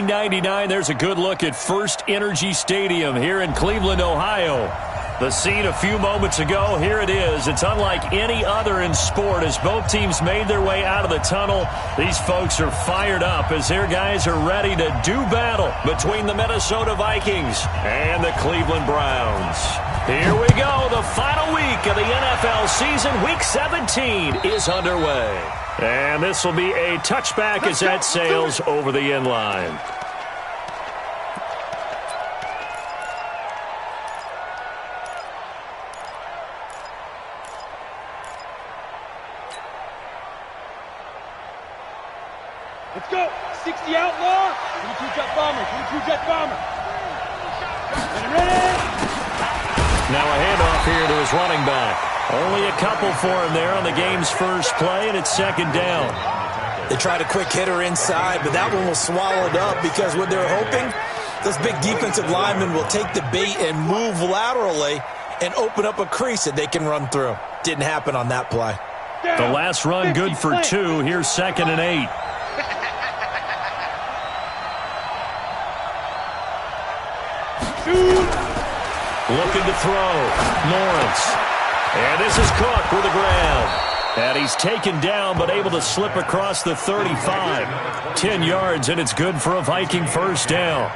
1999, there's a good look at First Energy Stadium here in Cleveland, Ohio. The scene a few moments ago, here it is. It's unlike any other in sport as both teams made their way out of the tunnel. These folks are fired up as their guys are ready to do battle between the Minnesota Vikings and the Cleveland Browns. Here we go. The final week of the NFL season. Week 17 is underway. And this will be a touchback as that sails over the end line. Let's go. 60 outlaw. 22 jet bomber. 22 jet bomber. Ready. Now a handoff here to his running back. Only a couple for him there on the game's first play, and it's second down. They tried a quick hitter inside, but that one was swallowed up because what they're hoping, those big defensive linemen will take the bait and move laterally and open up a crease that they can run through. Didn't happen on that play. The last run good for 2. Here's 2nd and 8. Looking to throw. Lawrence. And this is Cook with the ground. And he's taken down but able to slip across the 35. 10 yards, and it's good for a Viking first down.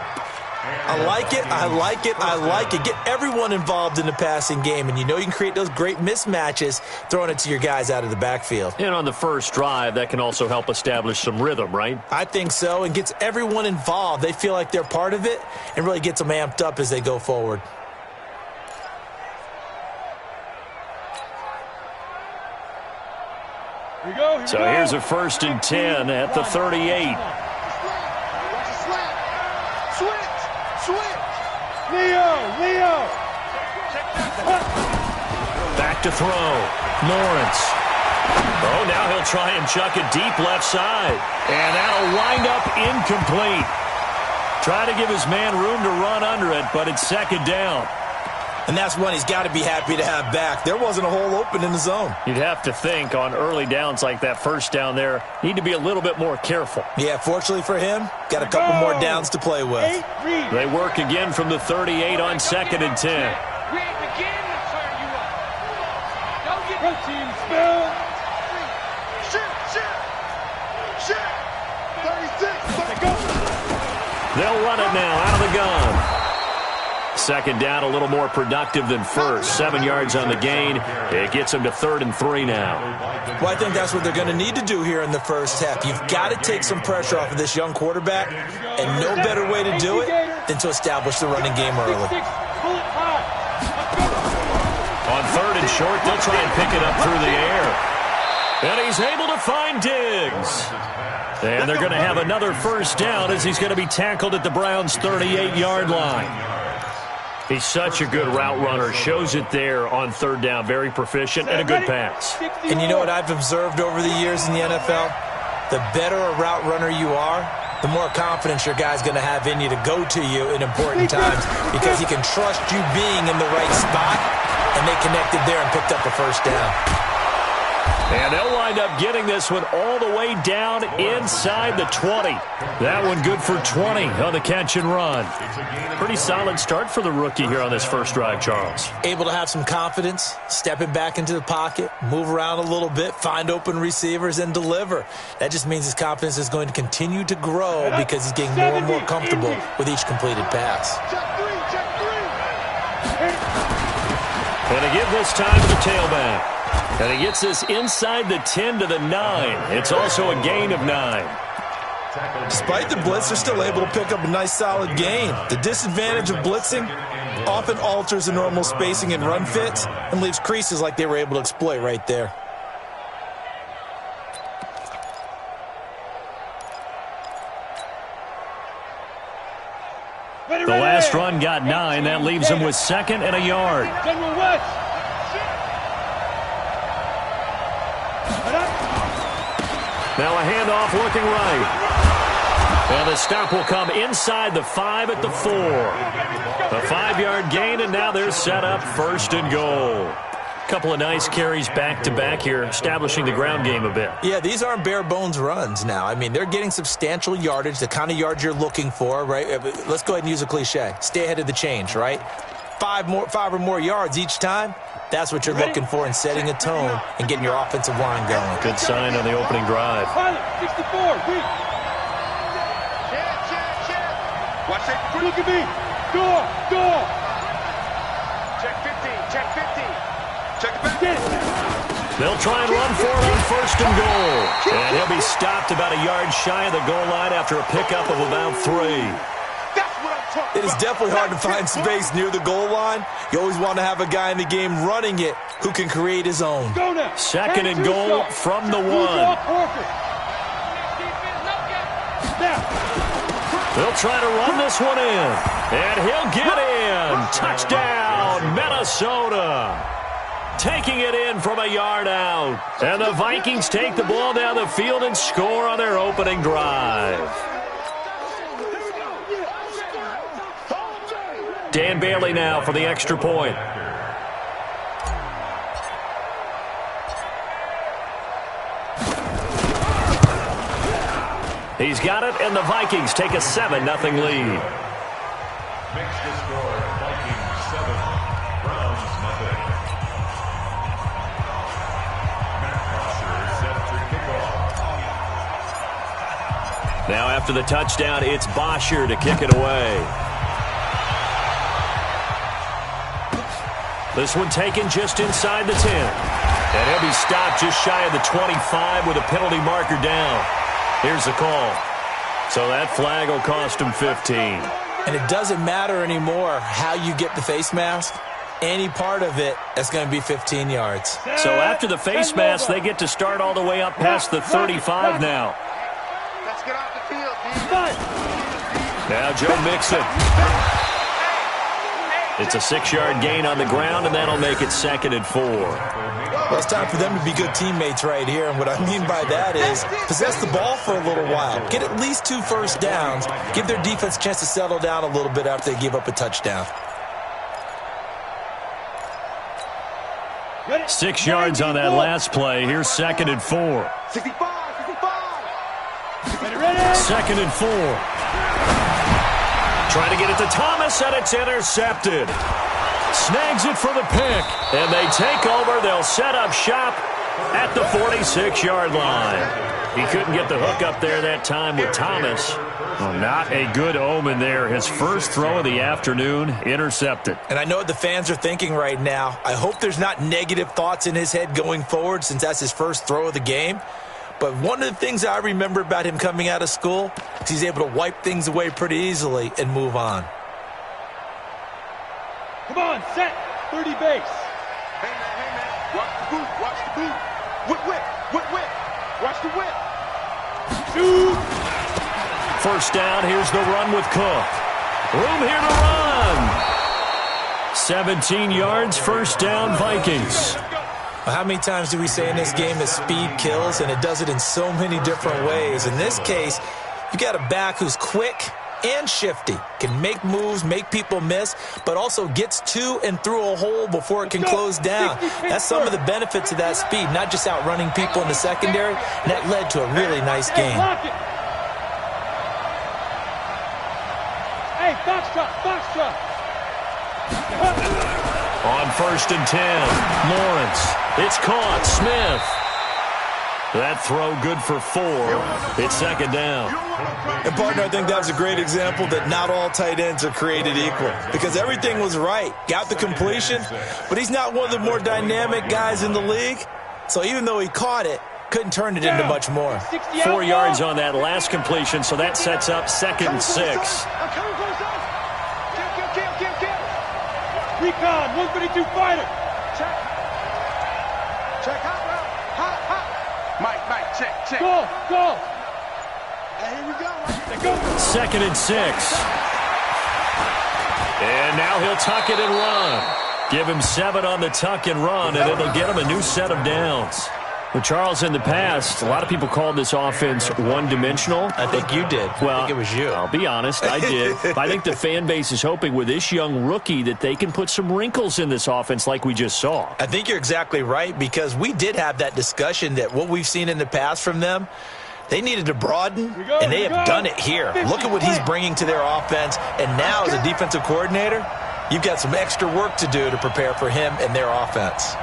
I like it, I like it, I like it. Get everyone involved in the passing game, and you know you can create those great mismatches throwing it to your guys out of the backfield. And on the first drive, that can also help establish some rhythm, right? I think so, and gets everyone involved. They feel like they're part of it and really gets them amped up as they go forward. So here's a 1st and 10 at the 38. Leo. Back to throw. Lawrence. Oh, now he'll try and chuck it deep left side. And that'll wind up incomplete. Try to give his man room to run under it, but it's second down. And that's one he's got to be happy to have back. There wasn't a hole open in the zone. You'd have to think on early downs like that first down there, need to be a little bit more careful. Yeah, fortunately for him, got a couple more downs to play with. They work again from the 38 on 2nd and 10. We ain't begin to turn you up. Don't get the team spill. Shit. 36. Go. They'll run it now out of the gun. Second down, a little more productive than first. 7 yards on the gain. It gets them to 3rd and 3 now. Well, I think that's what they're going to need to do here in the first half. You've got to take some pressure off of this young quarterback, and no better way to do it than to establish the running game early. On 3rd and short, they'll try and pick it up through the air. And he's able to find Diggs. And they're going to have another first down as he's going to be tackled at the Browns' 38-yard line. He's such a good route runner. Shows it there on 3rd down. Very proficient and a good pass. And you know what I've observed over the years in the NFL? The better a route runner you are, the more confidence your guy's going to have in you to go to you in important times because he can trust you being in the right spot, and they connected there and picked up a first down. And they'll wind up getting this one all the way down inside the 20. That one good for 20 on the catch and run. Pretty solid start for the rookie here on this first drive, Charles. Able to have some confidence, stepping back into the pocket, move around a little bit, find open receivers, and deliver. That just means his confidence is going to continue to grow because he's getting more and more comfortable with each completed pass. And they give this time to the tailback. And he gets this inside the 10 to the 9. It's also a gain of 9. Despite the blitz, they're still able to pick up a nice solid gain. The disadvantage of blitzing often alters the normal spacing and run fits and leaves creases like they were able to exploit right there. The last run got 9. That leaves him with 2nd and a yard. Now a handoff looking right. And the stop will come inside the 5 at the 4. A 5-yard gain, and now they're set up 1st and goal. Couple of nice carries back-to-back here, establishing the ground game a bit. Yeah, these aren't bare-bones runs now. I mean, they're getting substantial yardage, the kind of yards you're looking for, right? Let's go ahead and use a cliche. Stay ahead of the change, right? Five or more yards each time. That's what you're looking for in setting a tone and getting your offensive line going. Good sign on the opening drive. Pilot, 64, weak. Watch it. Look at me. Door. Check 15. Check 15. Check it back. Get it. They'll try and run for it on 1st and goal. And he'll be stopped about a yard shy of the goal line after a pickup of about 3. It is definitely hard to find space near the goal line. You always want to have a guy in the game running it who can create his own. 2nd and goal from the 1. They'll try to run this one in. And he'll get in. Touchdown, Minnesota. Taking it in from a yard out. And the Vikings take the ball down the field and score on their opening drive. Dan Bailey now for the extra point. He's got it, and the Vikings take a 7-0 lead. Makes the score Vikings 7, Browns 0. Matt Prosser is set to kick off. Now after the touchdown, it's Bosher to kick it away. This one taken just inside the 10. And he'll be stopped just shy of the 25 with a penalty marker down. Here's the call. So that flag will cost him 15. And it doesn't matter anymore how you get the face mask. Any part of it, that's going to be 15 yards. So after the face mask, they get to start all the way up past the 35 now. Let's get off the field, Now Joe Mixon. It's a 6-yard gain on the ground, and that'll make it 2nd and 4. Well, it's time for them to be good teammates right here, and what I mean by that is possess the ball for a little while. Get at least 2 first downs. Give their defense a chance to settle down a little bit after they give up a touchdown. 6 yards on that last play. Here's 2nd and 4. 65. 2nd and 4. Trying to get it to Thomas, and it's intercepted. Snags it for the pick, and they take over. They'll set up shop at the 46-yard line. He couldn't get the hook up there that time with Thomas. Well, not a good omen there. His first throw of the afternoon, intercepted. And I know what the fans are thinking right now. I hope there's not negative thoughts in his head going forward since that's his first throw of the game. But one of the things I remember about him coming out of school is he's able to wipe things away pretty easily and move on. Come on, set. 30 base. Hey, man. Watch the boot. Watch the boot. Whip. Watch the whip. Shoot. First down, here's the run with Cook. Room here to run. 17 yards, first down, Vikings. Well, how many times do we say in this game that speed kills, and it does it in so many different ways? In this case, you got a back who's quick and shifty, can make moves, make people miss, but also gets to and through a hole before it can close down. That's some of the benefits of that speed, not just outrunning people in the secondary, and that led to a really nice game. Hey, foxtrot. On 1st and 10, Lawrence. It's caught. Smith. That throw good for 4. It's 2nd down. And, partner, I think that was a great example that not all tight ends are created equal because everything was right. Got the completion, but he's not one of the more dynamic guys in the league. So even though he caught it, couldn't turn it into much more. 4 yards on that last completion, so that sets up 2nd and 6. Recon, 132 fighter. Check. Hot. Mike, check. Go. Hey, here we go. 2nd and 6. And now he'll tuck it and run. Give him 7 on the tuck and run, and it'll get him a new set of downs. Well, Charles, in the past, a lot of people called this offense one-dimensional. I think you did. Well, I think it was you. I'll be honest, I did. I think the fan base is hoping with this young rookie that they can put some wrinkles in this offense like we just saw. I think you're exactly right, because we did have that discussion that what we've seen in the past from them, they needed to broaden, and they have done it here. Look at what he's bringing to their offense, and now as a defensive coordinator, you've got some extra work to do to prepare for him and their offense.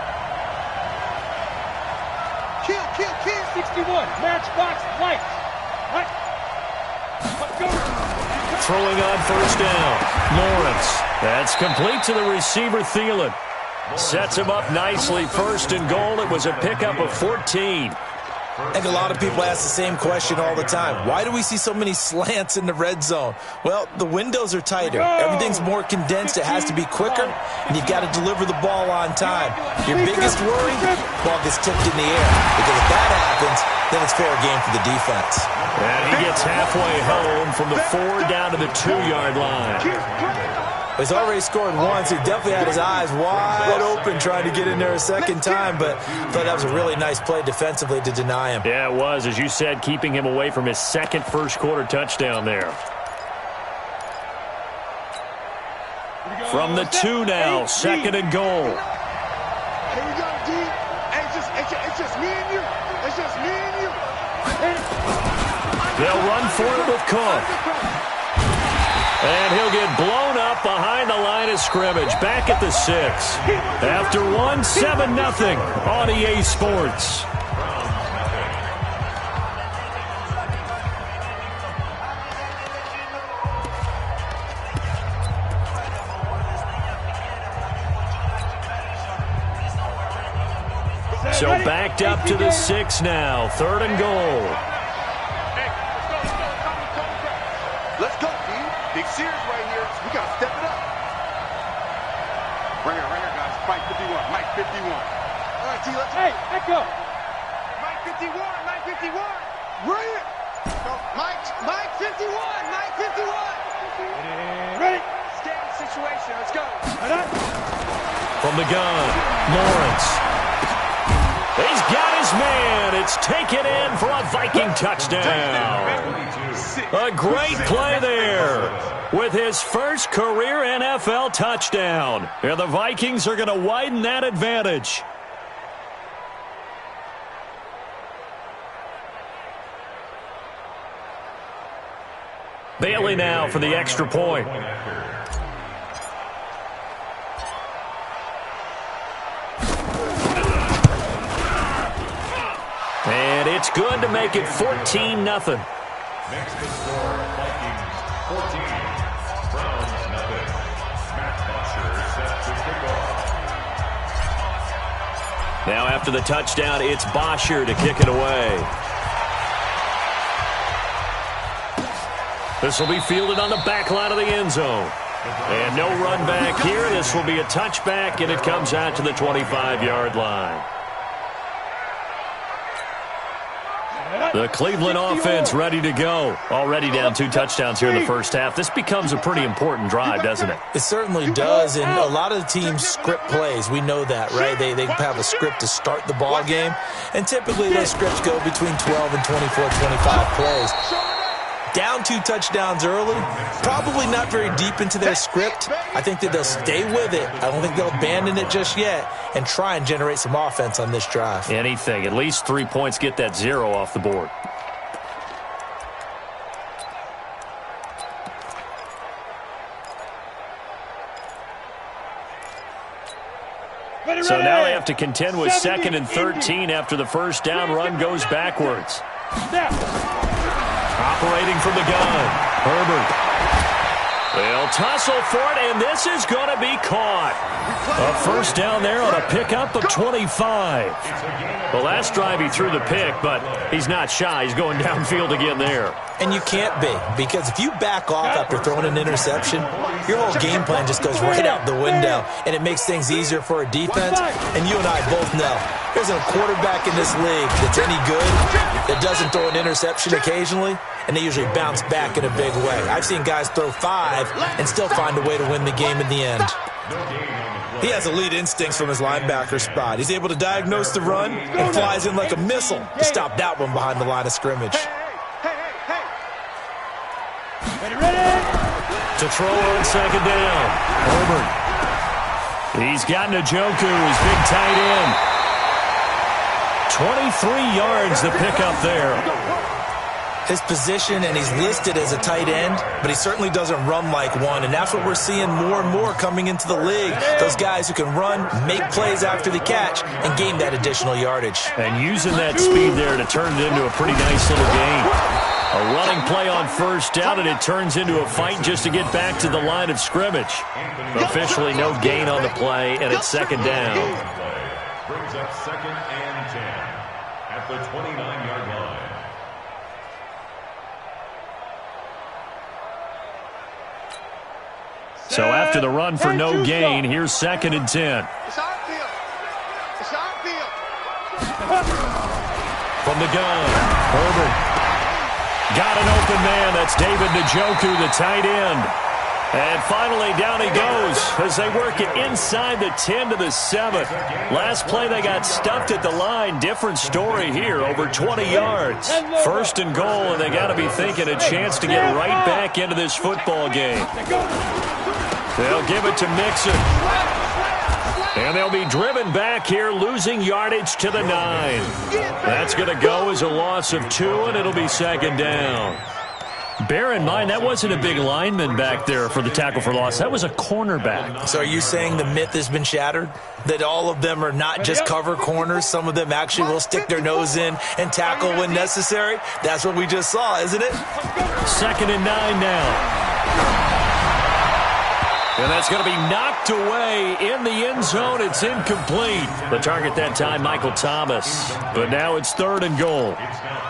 Kill. 61. Matchbox lights. Right. Go. Throwing on first down. Lawrence. That's complete to the receiver, Thielen. Sets him up nicely. First and goal. It was a pickup of 14. I think a lot of people ask the same question all the time. Why do we see so many slants in the red zone? Well, the windows are tighter. Everything's more condensed. It has to be quicker, and you've got to deliver the ball on time. Your biggest worry, ball gets tipped in the air. Because if that happens, then it's fair game for the defense. And he gets halfway home from the 4 down to the 2-yard line. He's already scored once. He definitely had his eyes wide open trying to get in there a second time, but I thought that was a really nice play defensively to deny him. Yeah, it was, as you said, keeping him away from his second first-quarter touchdown there. From the 2 now, second and goal. Here we go, D. It's just me and you. It's just me and you. They'll run for it with Cook. And he'll get blown up behind the line of scrimmage. Back at the 6. After 1, 7-0 on EA Sports. So backed up to the 6 now. Third and goal. Let's go, D. Big series right here. We got to step it up. Right here, guys. Mike 51. Mike 51. All right, T, let's go. Hey, echo. Mike 51. Mike 51. Right here. No, Mike 51. Mike 51. Ready. Scan situation. Let's go. From the gun, Lawrence. He's got his man. It's taken in for a Viking touchdown. A great play there with his first career NFL touchdown. And the Vikings are going to widen that advantage. Bailey now for the extra point. And it's good to make it 14-0. Next to score, Vikings 14, Browns 0. Matt Bosher set to kick off. Now after the touchdown, it's Bosher to kick it away. This will be fielded on the back line of the end zone. And no run back here. This will be a touchback, and it comes out to the 25-yard line. The Cleveland offense ready to go. Already down 2 touchdowns here in the first half. This becomes a pretty important drive, doesn't it? It certainly does, and a lot of the teams script plays. We know that, right? They have a script to start the ball game, and typically those scripts go between 12 and 24, 25 plays. Down 2 touchdowns early, probably not very deep into their script. I think that they'll stay with it. I don't think they'll abandon it just yet and try and generate some offense on this drive. Anything. At least 3 points, get that 0 off the board. So now they have to contend with 2nd and 13 after the first down run goes backwards. Operating from the gun, Herbert. They'll tussle for it, and this is going to be caught. A first down there on a pickup of 25. The last drive he threw the pick, but he's not shy. He's going downfield again there. And you can't be, because if you back off after throwing an interception, your whole game plan just goes right out the window, and it makes things easier for a defense. And you and I both know there's a quarterback in this league that's any good that doesn't throw an interception occasionally, and they usually bounce back in a big way. I've seen guys throw 5 and still find a way to win the game in the end. No gain on the play. He has elite instincts from his linebacker spot. He's able to diagnose the run and flies in like a missile to stop that one behind the line of scrimmage. Ready. To throw on second down. Herbert. He's got Njoku, his big tight end. 23 yards to pick up there. His position, and he's listed as a tight end, but he certainly doesn't run like one, and that's what we're seeing more and more coming into the league. Those guys who can run, make plays after the catch, and gain that additional yardage. And using that speed there to turn it into a pretty nice little gain. A running play on first down, and it turns into a fight just to get back to the line of scrimmage. Officially no gain on the play, and it's second down. Brings up 2nd and 10 at the 29-yard line. So after the run for no gain, here's 2nd and 10. It's our field. It's our field. From the gun, Herbert. Got an open man. That's David Njoku, the tight end. And finally, down he goes as they work it inside the 10 to the 7. Last play, they got stuffed at the line. Different story here, over 20 yards. 1st and goal, and they got to be thinking a chance to get right back into this football game. They'll give it to Mixon. And they'll be driven back here, losing yardage to the 9. That's going to go as a loss of 2, and it'll be second down. Bear in mind, that wasn't a big lineman back there for the tackle for loss. That was a cornerback. So are you saying the myth has been shattered? That all of them are not just cover corners? Some of them actually will stick their nose in and tackle when necessary? That's what we just saw, isn't it? 2nd and 9 now. And that's going to be knocked away in the end zone. It's incomplete. The target that time, Michael Thomas. But now it's 3rd and goal.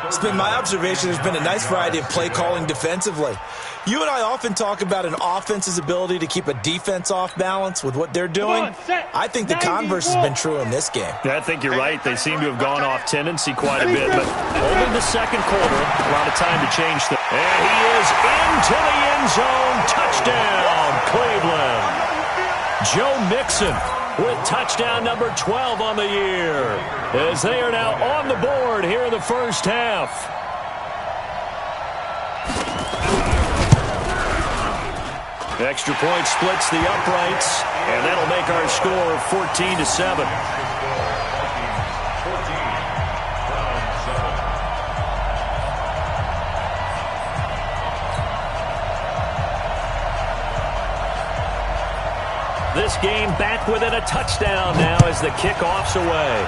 It's been my observation there's been a nice variety of play calling defensively. You and I often talk about an offense's ability to keep a defense off balance with what they're doing. I think the converse has been true in this game. Yeah, I think you're right. They seem to have gone off tendency quite a bit. But only the second quarter, a lot of time to change things. And he is into the end zone. Touchdown, Cleveland. Joe Mixon with touchdown number 12 on the year, as they are now on the board here in the first half. Extra point splits the uprights, and that'll make our score 14-7. This game back within a touchdown now as the kickoff's away.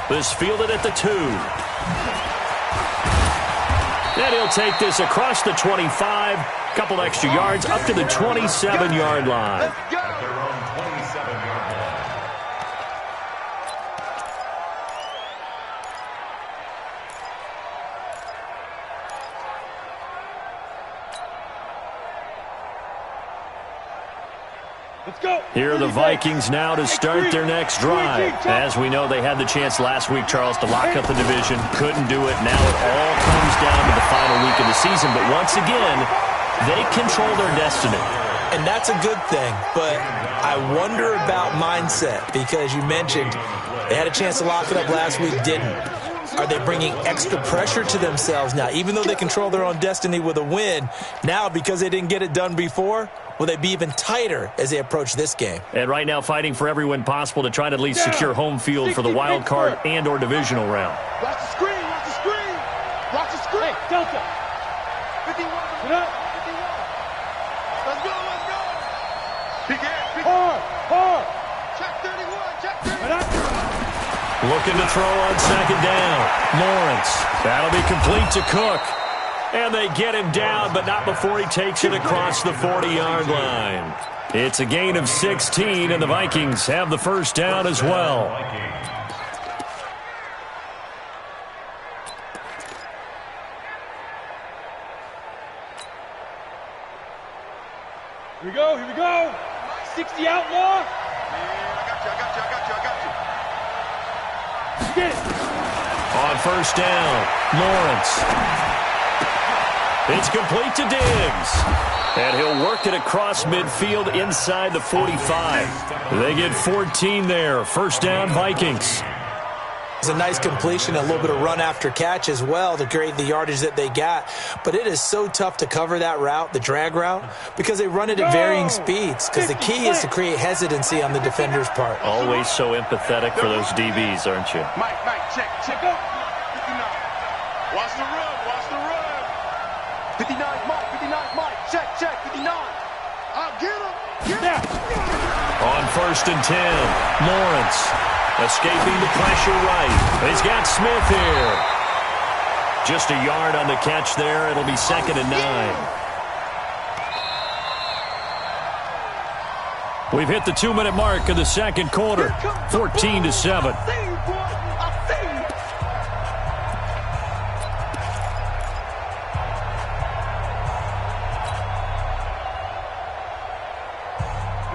This fielded at the 2. And he'll take this across the 25, couple extra yards up to the 27-yard line. At their own 27-yard line. Let's go. Here are the Vikings now to start their next drive. As we know, they had the chance last week, Charles, to lock up the division. Couldn't do it. Now it all comes down to the final week of the season. But once again, they control their destiny. And that's a good thing. But I wonder about mindset, because you mentioned they had a chance to lock it up last week, didn't. Are they bringing extra pressure to themselves now? Even though they control their own destiny with a win, now because they didn't get it done before, will they be even tighter as they approach this game? And right now fighting for every win possible to try to at least secure home field for the wild card and or divisional round. Watch the screen, watch the screen. Watch the screen. Hey, Delta. 51. Get up. 51. Let's go, let's go. Big air. Hard. Check 31, check 31. Right up. Looking to throw on second down. Lawrence. That'll be complete to Cook. And they get him down, but not before he takes it across the 40-yard line. It's a gain of 16, and the Vikings have the first down as well. Here we go, here we go. 60 outlaw. I got you. Get it. On first down, Lawrence. It's complete to Diggs. And he'll work it across midfield inside the 45. They get 14 there. First down, Vikings. It's a nice completion, a little bit of run after catch as well to create the yardage that they got. But it is so tough to cover that route, the drag route, because they run it at varying speeds. Because the key is to create hesitancy on the defender's part. Always so empathetic for those DBs, aren't you? Mike, check up. 59. Watch the run, watch the run. 59, Mike, check, 59. I'll get him. On first and 10, Lawrence escaping the pressure right. He's got Smith here. Just a yard on the catch there. It'll be 2nd and 9. We've hit the 2-minute mark of the second quarter. 14-7.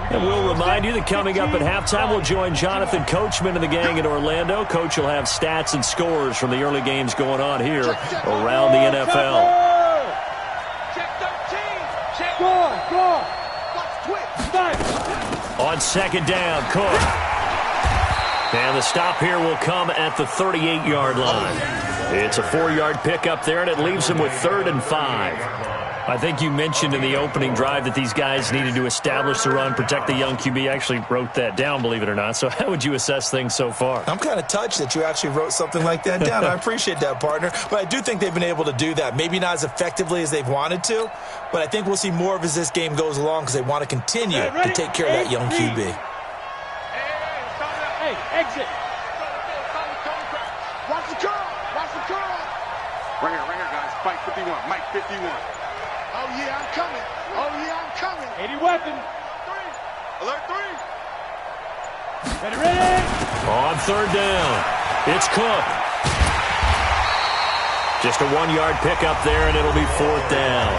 And we'll remind you that coming up at halftime, we'll join Jonathan Coachman and the gang in Orlando. Coach will have stats and scores from the early games going on here around the NFL. Check 13. Check. Go. On second down, Cook. And the stop here will come at the 38-yard line. It's a 4-yard pickup there, and it leaves him with 3rd and 5. I think you mentioned in the opening drive that these guys needed to establish the run, protect the young QB. I actually wrote that down, believe it or not. So how would you assess things so far? I'm kind of touched that you actually wrote something like that down. I appreciate that, partner. But I do think they've been able to do that. Maybe not as effectively as they've wanted to, but I think we'll see more of as this game goes along because they want to continue to take care of that young QB. Hey, exit. Watch the curl. Ringer, guys. Fight 51. Mike 51. Oh, yeah, I'm coming. 80 weapon. 3. Alert 3. Ready. On third down, it's Cook. Just a 1-yard pickup there, and it'll be 4th down.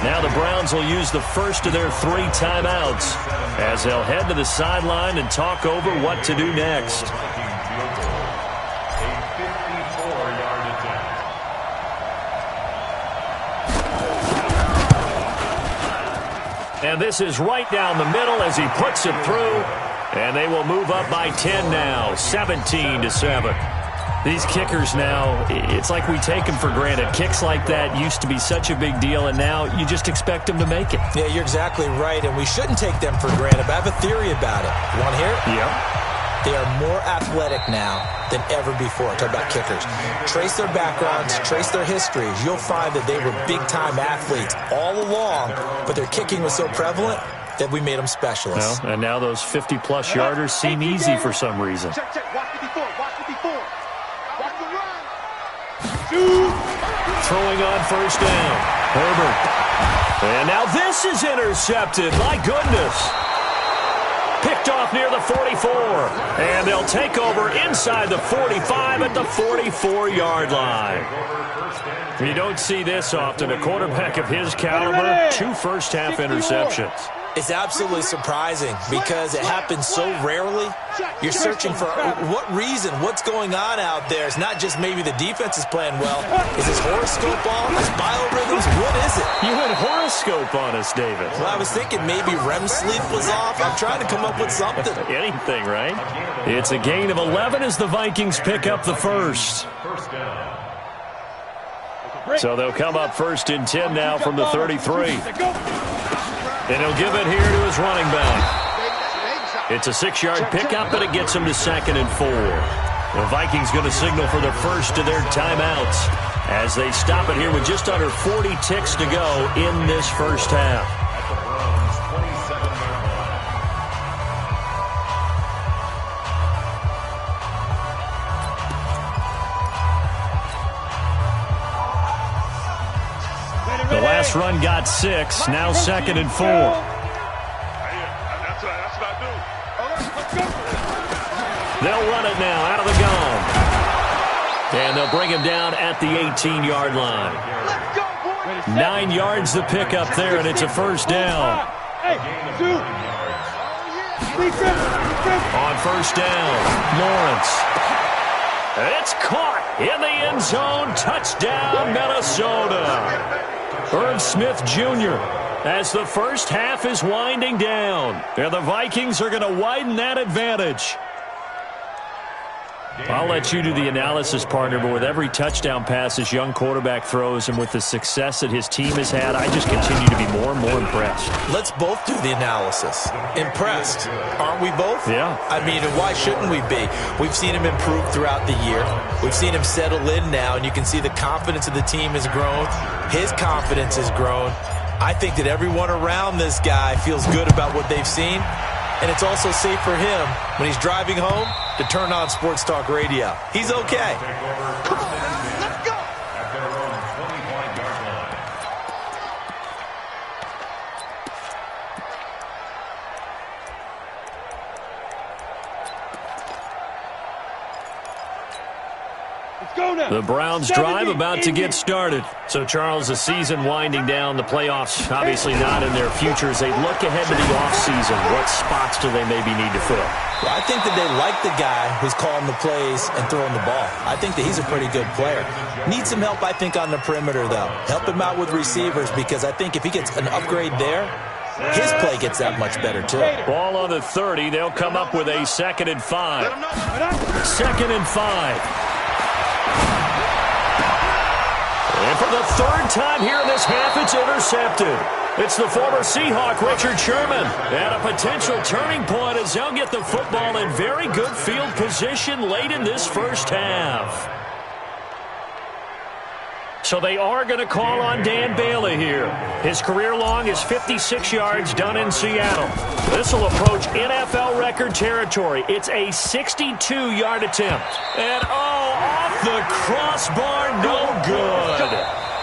Now the Browns will use the first of their 3 timeouts as they'll head to the sideline and talk over what to do next. And this is right down the middle as he puts it through. And they will move up by 10 now, 17-7. These kickers now, it's like we take them for granted. Kicks like that used to be such a big deal, and now you just expect them to make it. Yeah, you're exactly right, and we shouldn't take them for granted. But I have a theory about it. You want to hear it? Yeah. They are more athletic now than ever before. Talk about kickers. Trace their backgrounds, trace their histories. You'll find that they were big-time athletes all along, but their kicking was so prevalent that we made them specialists. Well, and now those 50-plus yarders seem easy for some reason. Check. Watch the before. Watch the run. Throwing on first down. Herbert. And now this is intercepted. My goodness. Picked off near the 44. And they'll take over inside the 45 at the 44-yard line. You don't see this often. A quarterback of his caliber, 2 first-half interceptions. It's absolutely surprising because it happens so rarely. You're searching for what reason, what's going on out there. It's not just maybe the defense is playing well. Is his horoscope off? His biorhythms? What is it? You went horoscope on us, David. Well, I was thinking maybe REM sleep was off. I'm trying to come up with something. Anything, right? It's a gain of 11 as the Vikings pick up the first. So they'll come up 1st and 10 now from the 33. And he'll give it here to his running back. It's a 6-yard pickup, and it gets him to 2nd and 4. The Vikings going to signal for the first of their timeouts as they stop it here with just under 40 ticks to go in this first half. The last run got 6, now 2nd and 4. That's what I do. They'll run it now out of the gun. And they'll bring him down at the 18-yard line. 9 yards the pickup there, and it's a first down. On first down, Lawrence. It's caught in the end zone. Touchdown, Minnesota. Irv Smith Jr. as the first half is winding down. And the Vikings are going to widen that advantage. I'll let you do the analysis, partner, but with every touchdown pass this young quarterback throws and with the success that his team has had, I just continue to be more and more impressed. Let's both do the analysis. Impressed. Aren't we both? Yeah. I mean, and why shouldn't we be? We've seen him improve throughout the year. We've seen him settle in now, and you can see the confidence of the team has grown. His confidence has grown. I think that everyone around this guy feels good about what they've seen. And it's also safe for him when he's driving home to turn on Sports Talk Radio. He's okay. Come on, let's go. At their own 25-yard line. Let's go now. The Browns drive about to get started. So, Charles, the season winding down, the playoffs obviously not in their future. As they look ahead to the offseason, what spots do they maybe need to fill? Well, I think that they like the guy who's calling the plays and throwing the ball. I think that he's a pretty good player. Needs some help, I think, on the perimeter, though. Help him out with receivers, because I think if he gets an upgrade there, his play gets that much better, too. Ball on the 30. They'll come up with a 2nd and 5. 2nd and 5. And for the third time here in this half, it's intercepted. It's the former Seahawk, Richard Sherman. And a potential turning point as they'll get the football in very good field position late in this first half. So they are going to call on Dan Bailey here. His career long is 56 yards done in Seattle. This will approach NFL record territory. It's a 62-yard attempt. And, off the crossbar, no good.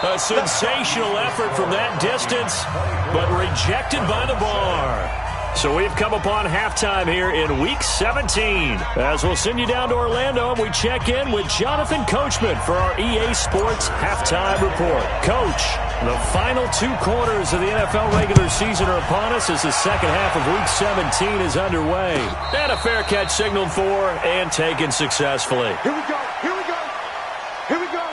A sensational effort from that distance, but rejected by the bar. So we've come upon halftime here in Week 17. As we'll send you down to Orlando, and we check in with Jonathan Coachman for our EA Sports Halftime Report. Coach, the final 2 quarters of the NFL regular season are upon us as the second half of Week 17 is underway. And a fair catch signaled for and taken successfully. Here we go. Here we go. Here we go.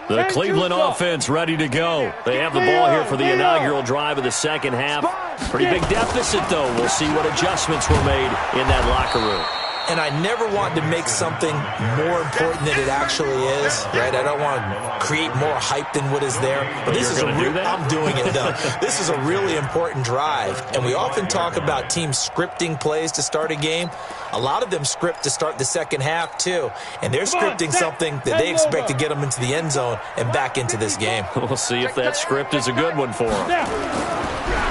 The Cleveland offense ready to go. They have the ball here for the inaugural drive of the second half. Pretty big deficit, though. We'll see what adjustments were made in that locker room. And I never want to make something more important than it actually is, right? I don't want to create more hype than what is there. But this is I'm doing it, though. This is a really important drive. And we often talk about teams scripting plays to start a game. A lot of them script to start the second half, too. And they're scripting something that they expect to get them into the end zone and back into this game. We'll see if that script is a good one for them.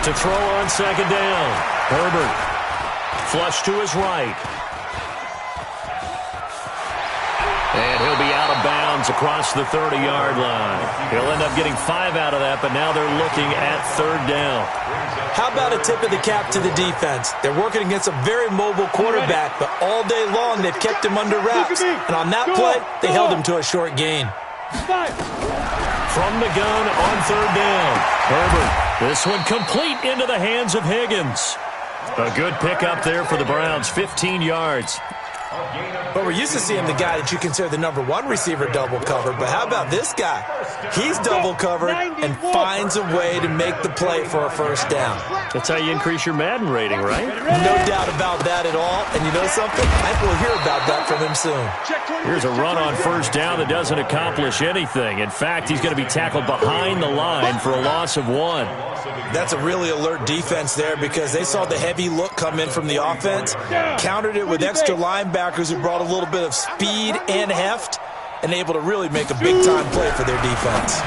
To throw on second down. Herbert. Flush to his right. And he'll be out of bounds across the 30-yard line. He'll end up getting 5 out of that, but now they're looking at third down. How about a tip of the cap to the defense? They're working against a very mobile quarterback, but all day long they've kept him under wraps. And on that play, they held him to a short gain. From the gun on third down. Herbert, this one complete into the hands of Higgins. A good pickup there for the Browns, 15 yards. But we're used to seeing the guy that you consider the number 1 receiver double covered. But how about this guy? He's double covered and finds a way to make the play for a first down. That's how you increase your Madden rating, right? No doubt about that at all. And you know something? I think we'll hear about that from him soon. Here's a run on first down that doesn't accomplish anything. In fact, he's going to be tackled behind the line for a loss of 1. That's a really alert defense there because they saw the heavy look come in from the offense, countered it with extra linebackers who brought a little bit of speed and heft, and able to really make a big-time play for their defense.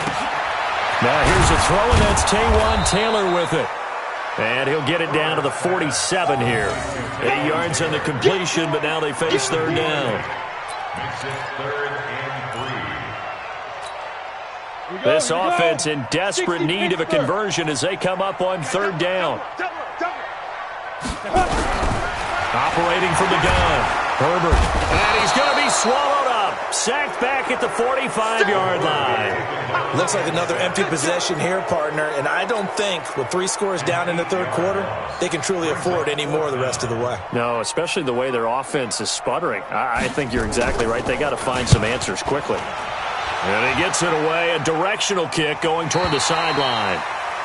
Now here's a throw, and that's Taywan Taylor with it. And he'll get it down to the 47 here. 8 yards on the completion, but now they face third down. Makes it 3rd and 3. This offense in desperate need of a conversion as they come up on third down. Operating from the gun. Herbert. And he's going to be swallowed up. Sacked back at the 45-yard line. Looks like another empty possession here, partner, and I don't think with 3 scores down in the third quarter, they can truly afford any more the rest of the way. No, especially the way their offense is sputtering. I think you're exactly right. They got to find some answers quickly. And he gets it away, a directional kick going toward the sideline.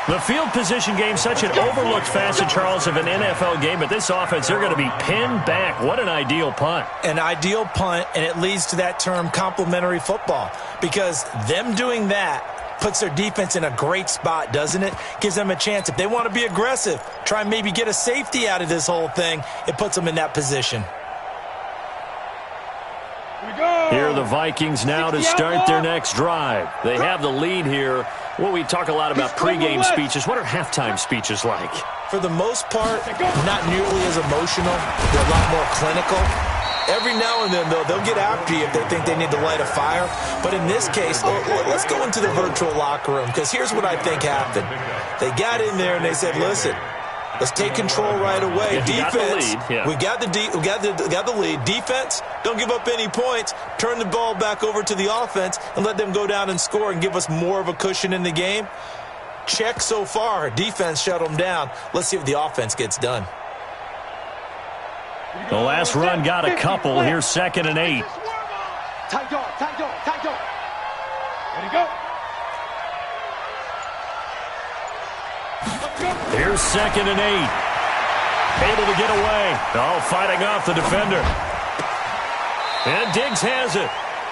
The field position game, such an overlooked facet, Charles, of an NFL game, but this offense, they're going to be pinned back. What an ideal punt. An ideal punt, and it leads to that term complementary football, because them doing that puts their defense in a great spot, doesn't it? Gives them a chance. If they want to be aggressive, try and maybe get a safety out of this whole thing, it puts them in that position. Here are the Vikings now to start their next drive. They have the lead here. Well, we talk a lot about pregame speeches. What are halftime speeches like? For the most part, not nearly as emotional. They're a lot more clinical. Every now and then, though, they'll get after you if they think they need to light a fire. But in this case, let's go into the virtual locker room, because here's what I think happened. They got in there and they said, listen, let's take control right away. Defense, we got the lead. Defense, don't give up any points. Turn the ball back over to the offense and let them go down and score and give us more of a cushion in the game. Check so far. Defense shut them down. Let's see if the offense gets done. The last run got a couple. Here's 2nd and 8. Tight dog, tight dog, tight dog. Ready to go. Here's 2nd and 8. Able to get away. Oh, fighting off the defender. And Diggs has it.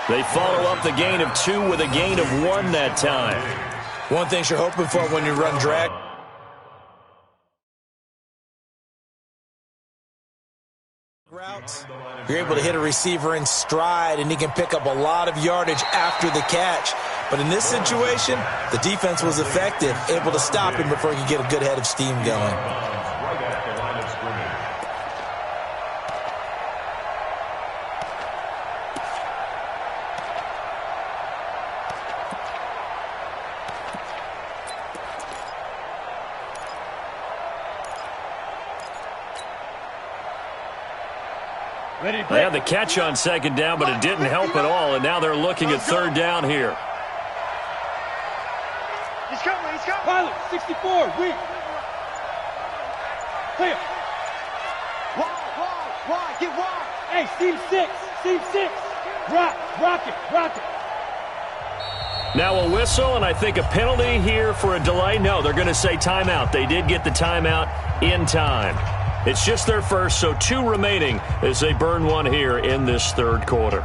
They follow up the gain of 2 with a gain of 1 that time. One thing you're hoping for when you run drag routes, you're able to hit a receiver in stride, and he can pick up a lot of yardage after the catch. But in this situation, the defense was effective, able to stop him before he could get a good head of steam going. They had the catch on 2nd down, but it didn't help at all, and now they're looking at 3rd down here. He's coming, he's coming. Pilot, 64, weak. Clear. Wide, get wide. Hey, seam 6. Rock it. Now a whistle, and I think a penalty here for a delay. No, they're going to say timeout. They did get the timeout in time. It's just their first, so 2 remaining as they burn 1 here in this 3rd quarter.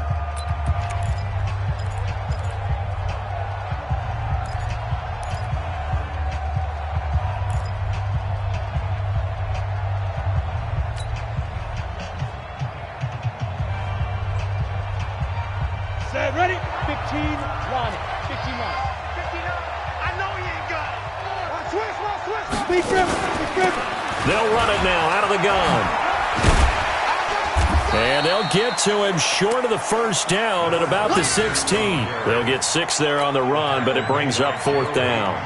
Set, ready? 15, line it. 15 line. 15 line. I know he ain't got it. Switch. Big grip. They'll run it now out of the gun. And they'll get to him short of the 1st down at about the 16. They'll get 6 there on the run, but it brings up 4th down.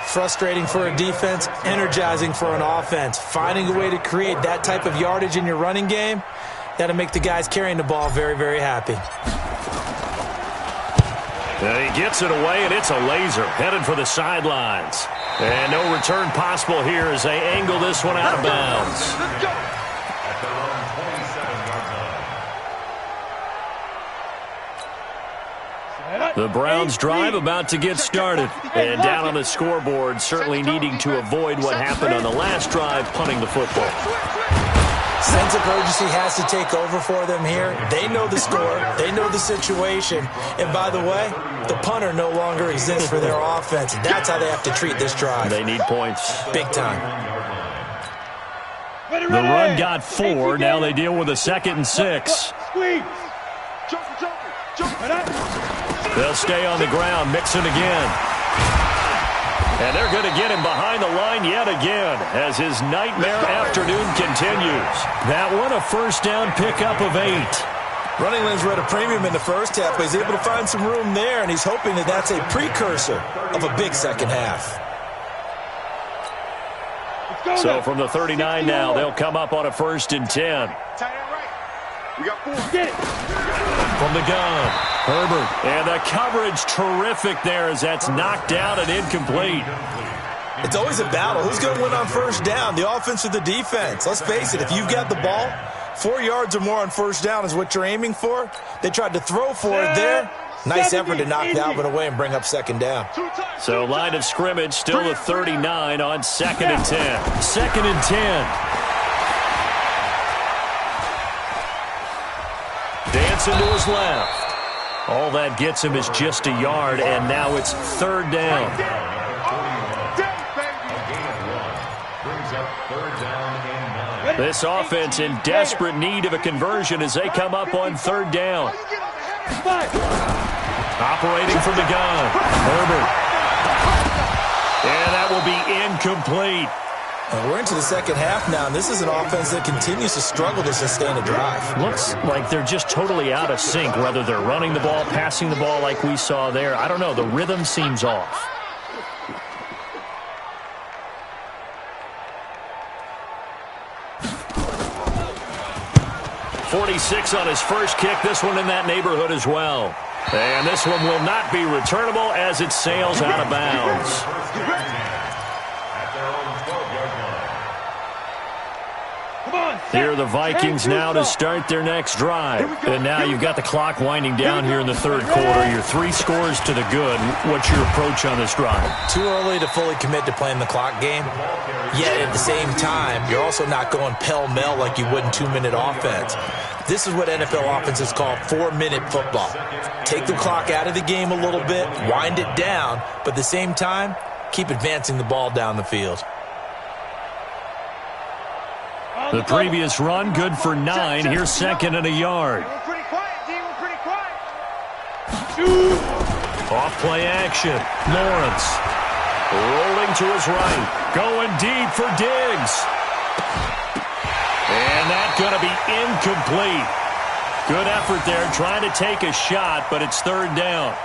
Frustrating for a defense, energizing for an offense. Finding a way to create that type of yardage in your running game, that'll make the guys carrying the ball very, very happy. And he gets it away, and it's a laser headed for the sidelines. And no return possible here as they angle this one out of bounds. At their own 27-yard line. The Browns drive about to get started. And down on the scoreboard, certainly needing to avoid what happened on the last drive, punting the football. Sense of urgency has to take over for them here. They know the score. They know the situation. And by the way, the punter no longer exists for their offense. That's how they have to treat this drive. They need points. Big time. The run got 4. Now they deal with a 2nd and 6. They'll stay on the ground, mixing again. And they're going to get him behind the line yet again as his nightmare afternoon continues. That one, a 1st down pickup of 8. Running lanes were at a premium in the first half, but he's able to find some room there, and he's hoping that that's a precursor of a big second half. So from the 39 now, they'll come up on a 1st and 10. We got 4. Get it. From the gun, Herbert. And the coverage terrific there as that's knocked down and incomplete. It's always a battle. Who's going to win on first down, the offense or the defense? Let's face it, if you've got the ball, 4 yards or more on first down is what you're aiming for. They tried to throw for it there. Nice effort to knock Dalvin away and bring up second down. So line of scrimmage still a 39 on 2nd and 10. 2nd and 10. Dancing to his left. All that gets him is just a yard, and now it's 3rd down. This offense in desperate need of a conversion as they come up on 3rd down. Operating from the gun, Herbert. And that will be incomplete. And we're into the second half now, and this is an offense that continues to struggle to sustain a drive. Looks like they're just totally out of sync, whether they're running the ball, passing the ball like we saw there. I don't know. The rhythm seems off. .46 on his first kick. This one in that neighborhood as well. And this one will not be returnable as it sails out of bounds. Here are the Vikings now to start their next drive. And now you've got the clock winding down here in the 3rd quarter. You're 3 scores to the good. What's your approach on this drive? Too early to fully commit to playing the clock game. Yet at the same time, you're also not going pell-mell like you would in 2-minute offense. This is what NFL offenses call 4-minute football. Take the clock out of the game a little bit, wind it down, but at the same time, keep advancing the ball down the field. The previous run, good for 9. Here's 2nd and a yard. We're pretty quiet, D. We're pretty quiet. Off play action. Lawrence rolling to his right. Going deep for Diggs. And that's going to be incomplete. Good effort there trying to take a shot, but it's 3rd down.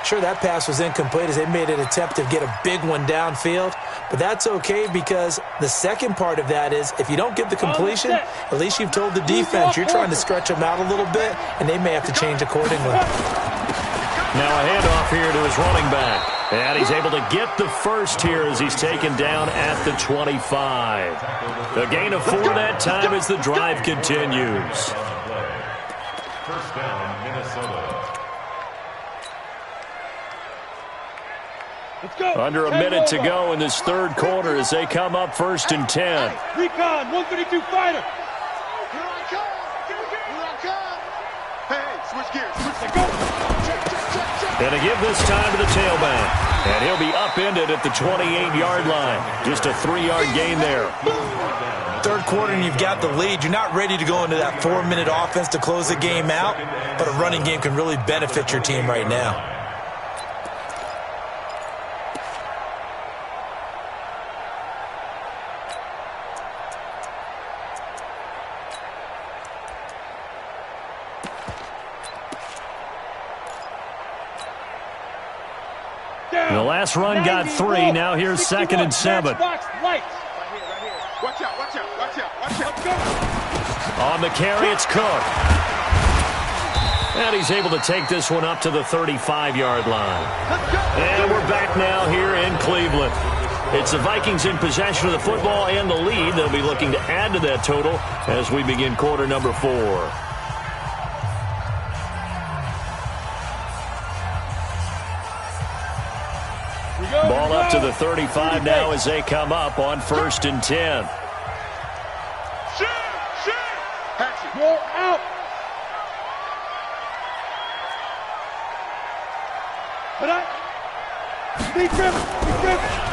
Sure, that pass was incomplete as they made an attempt to get a big one downfield, but that's okay because the second part of that is if you don't get the completion, at least you've told the defense you're trying to stretch them out a little bit, and they may have to change accordingly. Now a handoff here to his running back, and he's able to get the first here as he's taken down at the 25. A gain of 4 that time as the drive continues. First down, Minnesota. Under a minute to go in this 3rd quarter as they come up 1st and 10. Recon, 132 fighter. Here I come. Here I come. Hey, switch gears. And to give this time to the tailback. And he'll be upended at the 28-yard line. Just a 3-yard gain there. 3rd quarter and you've got the lead. You're not ready to go into that 4-minute offense to close the game out, but a running game can really benefit your team right now. The last run got 3. Now here's 2nd and 7. Right here. Watch out. On the carry, it's Cook. And he's able to take this one up to the 35-yard line. And we're back now here in Cleveland. It's the Vikings in possession of the football and the lead. They'll be looking to add to that total as we begin quarter number 4. Ball up to the 35 now as they come up on 1st and 10. You're out.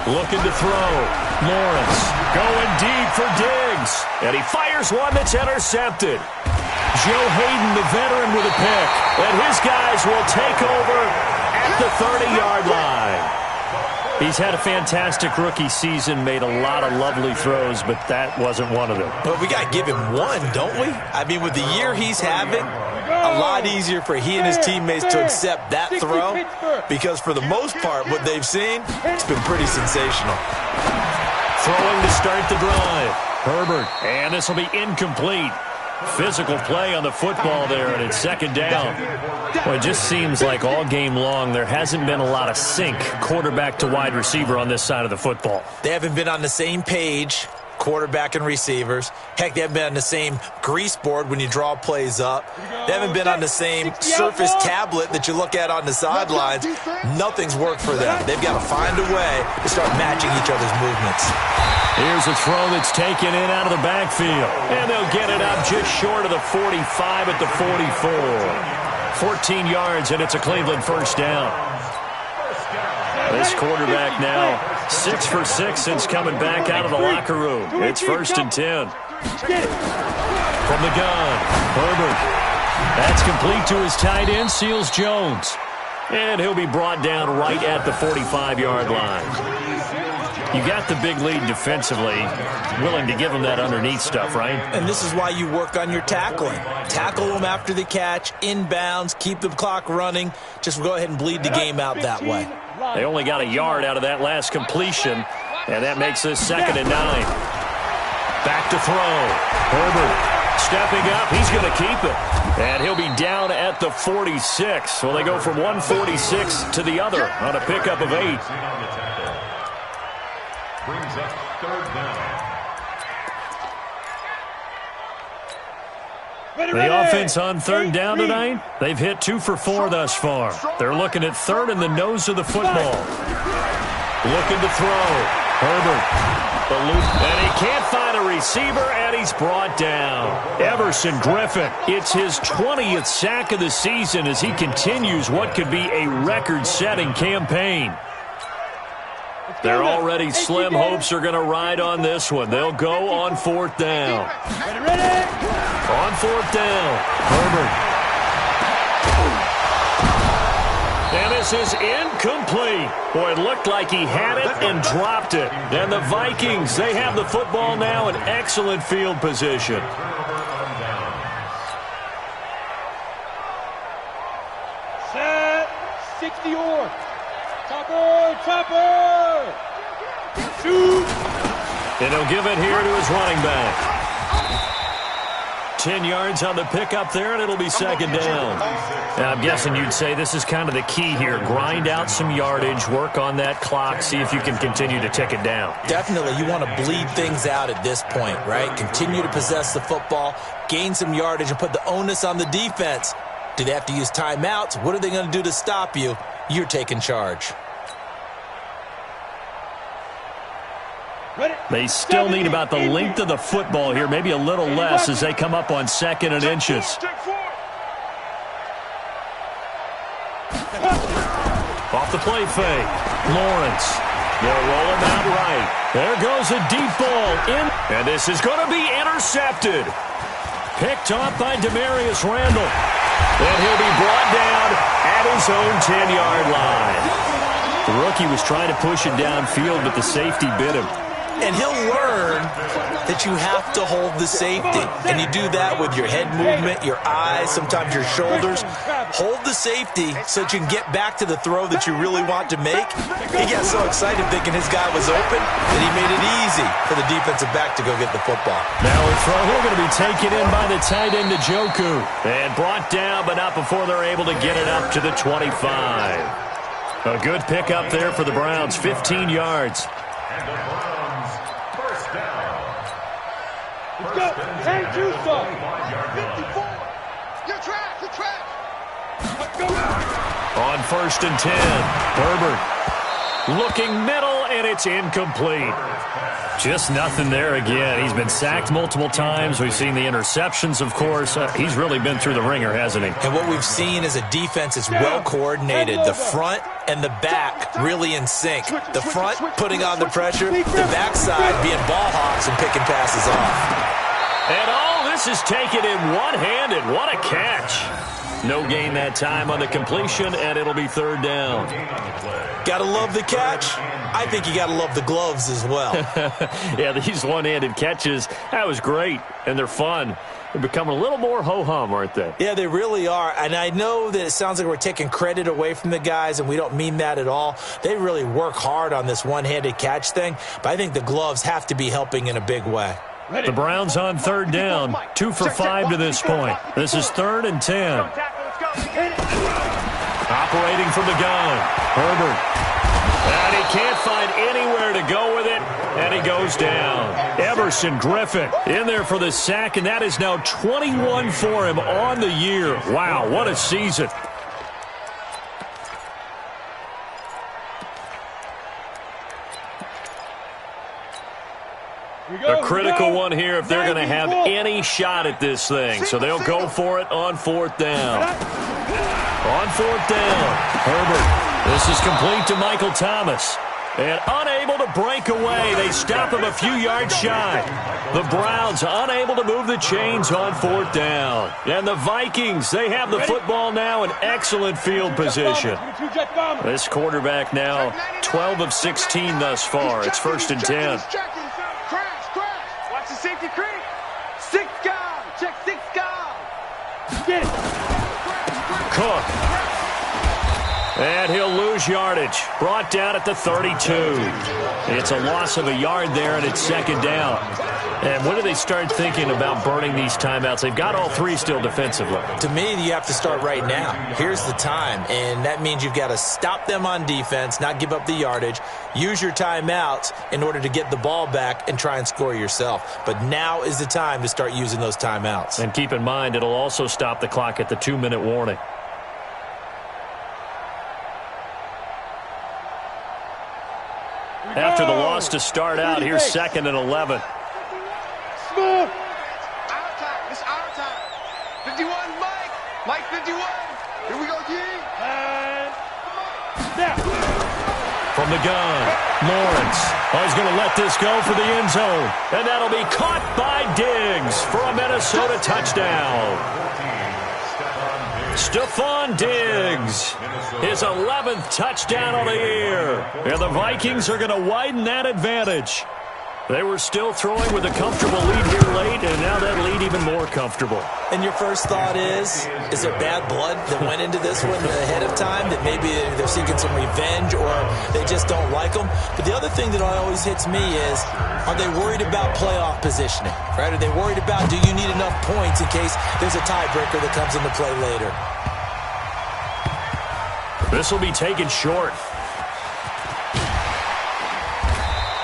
Looking to throw. Lawrence going deep for Diggs. And he fires one that's intercepted. Joe Hayden, the veteran, with a pick. And his guys will take over at the 30-yard line. He's had a fantastic rookie season, made a lot of lovely throws, but that wasn't one of them. But we got to give him one, don't we? I mean, with the year he's having, a lot easier for he and his teammates to accept that throw because for the most part, what they've seen, it's been pretty sensational. Throwing to start the drive. Herbert, and this will be incomplete. Physical play on the football there, and it's second down. Well, it just seems like all game long there hasn't been a lot of sync quarterback to wide receiver on this side of the football. They haven't been on the same page, quarterback and receivers. Heck, they haven't been on the same grease board when you draw plays up. They haven't been on the same surface tablet that you look at on the sidelines. Nothing's worked for them. They've got to find a way to start matching each other's movements. Here's a throw that's taken in out of the backfield. And they'll get it up just short of the 45 at the 44. 14 yards, and it's a Cleveland first down. This quarterback now 6 for 6 since coming back out of the locker room. It's 1st and 10. From the gun, Herbert. That's complete to his tight end, Seals Jones. And he'll be brought down right at the 45-yard line. You got the big lead defensively, willing to give them that underneath stuff, right? And this is why you work on your tackling. Tackle them after the catch, inbounds, keep the clock running. Just go ahead and bleed the game out that way. They only got a yard out of that last completion, and that makes this 2nd and 9. Back to throw. Herbert stepping up. He's going to keep it. And he'll be down at the 46. Well, they go from 146 to the other on a pickup of 8. Brings up 3rd down. The offense on 3rd down tonight, they've hit 2 for 4 thus far. They're looking at 3rd in the nose of the football. Looking to throw. Herbert. And he can't find a receiver, and he's brought down. Everson Griffin. It's his 20th sack of the season as he continues what could be a record-setting campaign. Their already slim hopes are going to ride on this one. They'll go on 4th down. On 4th down, Herbert. And this is incomplete. Boy, it looked like he had it and dropped it. And the Vikings, they have the football now in excellent field position. Set. 60 or. Chopper. Shoot. And he'll give it here to his running back. 10 yards on the pickup there, and it'll be 2nd down. Now, I'm guessing you'd say this is kind of the key here. Grind out some yardage, work on that clock, see if you can continue to tick it down. Definitely, you want to bleed things out at this point, right? Continue to possess the football, gain some yardage, and put the onus on the defense. Do they have to use timeouts? What are they going to do to stop you? You're taking charge. They still need about the length of the football here, maybe a little less as they come up on 2nd and inches. Off the play fake. Lawrence. They'll roll him out right. There goes a deep ball in. And this is going to be intercepted. Picked off by Demarius Randall. And he'll be brought down at his own 10-yard line. The rookie was trying to push it downfield, but the safety bit him. And he'll learn that you have to hold the safety. And you do that with your head movement, your eyes, sometimes your shoulders. Hold the safety so that you can get back to the throw that you really want to make. He got so excited thinking his guy was open that he made it easy for the defensive back to go get the football. Now a throw here going to be taken in by the tight end Njoku. And brought down, but not before they're able to get it up to the 25. A good pickup there for the Browns, 15 yards. And the Browns, first down. Let's go. Hey, Juice. 54. You're trash. On 1st and 10, Herbert looking middle, and it's incomplete. Just nothing there again. He's been sacked multiple times. We've seen the interceptions, of course. He's really been through the ringer, hasn't he? And what we've seen is a defense is well coordinated. The front and the back really in sync. The front putting on the pressure, the backside being ball hawks and picking passes off. And all this is taken in one-handed. What a catch. No gain that time on the completion, and it'll be 3rd down. Gotta love the catch. I think you gotta love the gloves as well. Yeah, these one-handed catches, that was great, and they're fun. They're becoming a little more ho-hum, aren't they? Yeah, they really are. And I know that it sounds like we're taking credit away from the guys, and we don't mean that at all. They really work hard on this one-handed catch thing, but I think the gloves have to be helping in a big way. The Browns on third down, 2 for 5 to this point. This is 3rd and 10. Operating from the gun, Herbert. And he can't find anywhere to go with it, and he goes down. Everson Griffin in there for the sack, and that is now 21 for him on the year. Wow, what a season. A critical one here if they're going to have any shot at this thing. So they'll go for it on 4th down. On 4th down, Herbert. This is complete to Michael Thomas. And unable to break away. They stop him a few yards shy. The Browns unable to move the chains on 4th down. And the Vikings, they have the football now in excellent field position. This quarterback now 12 of 16 thus far. It's 1st and 10. Watch the safety creep. 6 guard. Check 6 guard. Cook. And he'll lose yardage. Brought down at the 32. It's a loss of a yard there, and it's 2nd down. And when do they start thinking about burning these timeouts? They've got all 3 still defensively. To me, you have to start right now. Here's the time, and that means you've got to stop them on defense, not give up the yardage, use your timeouts in order to get the ball back and try and score yourself. But now is the time to start using those timeouts. And keep in mind, it'll also stop the clock at the 2-minute warning. After the loss to start out, here's 2nd and 11. Smooth. Our time. It's our time. 51, Mike. Mike 51. Here we go, G. And snap. From the gun, Lawrence. Oh, he's going to let this go for the end zone. And that'll be caught by Diggs for a Minnesota touchdown. Stephon Diggs, his 11th touchdown of the year. And the Vikings are going to widen that advantage. They were still throwing with a comfortable lead here late, and now that lead even more comfortable. And your first thought is there bad blood that went into this one ahead of time, that maybe they're seeking some revenge or they just don't like them? But the other thing that always hits me is, are they worried about playoff positioning? Right? Are they worried about, do you need enough points in case there's a tiebreaker that comes into play later? This will be taken short.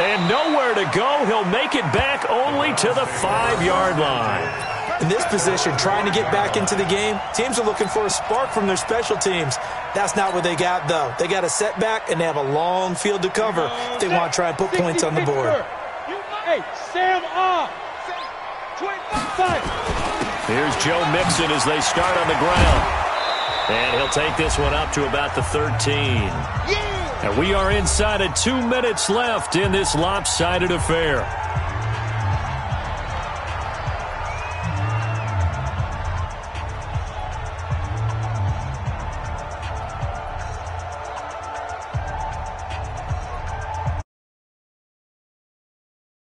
And nowhere to go. He'll make it back only to the 5-yard line. In this position, trying to get back into the game, teams are looking for a spark from their special teams. That's not what they got, though. They got a setback, and they have a long field to cover if they want to try and put points on the board. Hey, Sam off. 25. Here's Joe Mixon as they start on the ground. And he'll take this one up to about the 13. And we are inside of 2 minutes left in this lopsided affair.